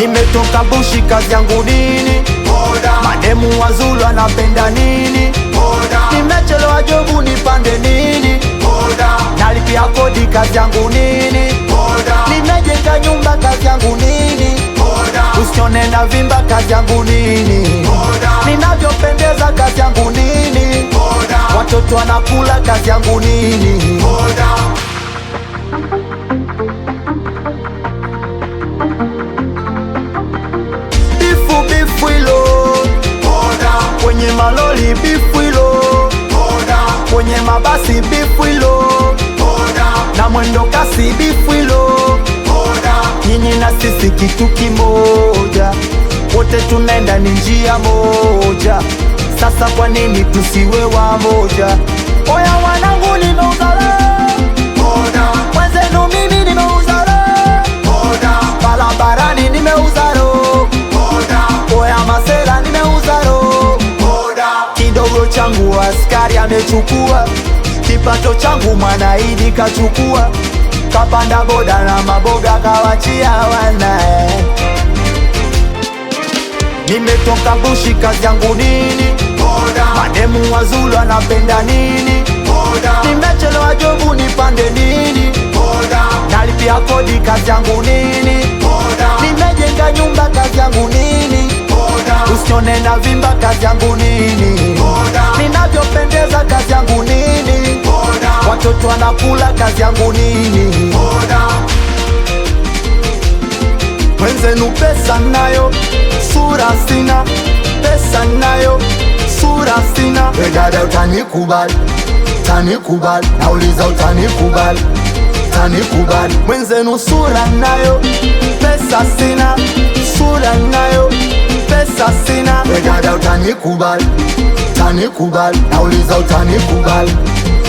Nimetoka bushi kazi yangu nini? boda, Mademu wazulu anapenda nini? boda, Nimechelewa jobu nipande nini? boda, Nalipia kodi kazi yangu nini? boda, Nimejenga nyumba kazi yangu nini? boda, Usione na vimba kazi yangu nini? boda, Ninavyopendeza kazi yangu nini? boda, Watoto wanakula kazi yangu nini? boda, Bifu hilo boda, kwenye maloli, bifu hilo boda, kwenye mabasi, bifu hilo boda, na mwendo kasi, bifu hilo. boda, Nyinyi na sisi kitu kimoja, wote tunaenda ni njia moja. Sasa kwa nini tusiwe wamoja? Oya wanangu, nimeuza roho, boda, mwenzenu mimi nimeuza roho, boda, barabarani nimeuza roho, boda, oya masela nimeuza roho. boda, Kidogo changu askari amechukua, kipato changu Mwanaidi kachukua, kapanda boda na maboga kawachia wanae. Nimetoka bushi kazi yangu nini? boda, Mademu wazulu anapenda nini? boda, Nimechelewa jobu nipande nini? boda, Nalipia kodi kazi yangu nini? boda, Nimejenga nyumba kazi yangu nini? boda, Usione na vimba kazi yangu nini? boda, Ninavyopendeza kazi yangu nini? boda, Watoto wanakula kazi yangu nini? boda, Mwenzenu pesa nayo, sura sina. Pesa nayo, sura sina. We dada utanikubali, utanikubali. Nauliza utanikubali, utanikubali. Mwenzenu sura nayo, pesa sina. Sura nayo, pesa sina. We dada utanikubali, utanikubali. Nauliza utanikubali,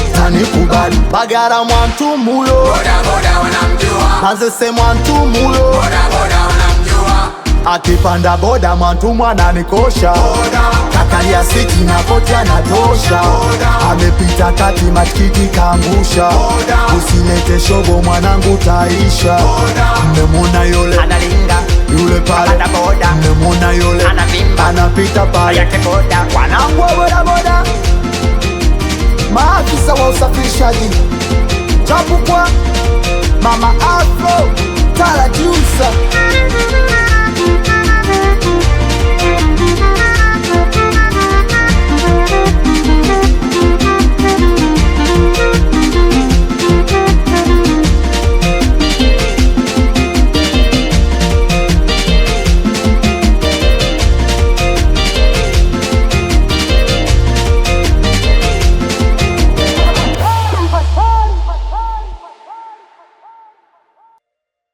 utanikubali. Bagara Mwantumulo, boda, boda, wanamjua, Manzese Mwantumulo, boda, boda, wanamjua, akipanda boda Mwantumu ananikosha, boda, kakalia siti na koti anatosha, amepita kati matikiti kaangusha, usilete shobo mwanangu taisha. Mmemwona yule analinga yule pale, Kapanda boda. mmemwona yule Anavimba. anapita pale. yake boda Wanangu wa bodaboda, maafisa wa usafirishaji, Chapukwa, Mama Afro, Tala Juice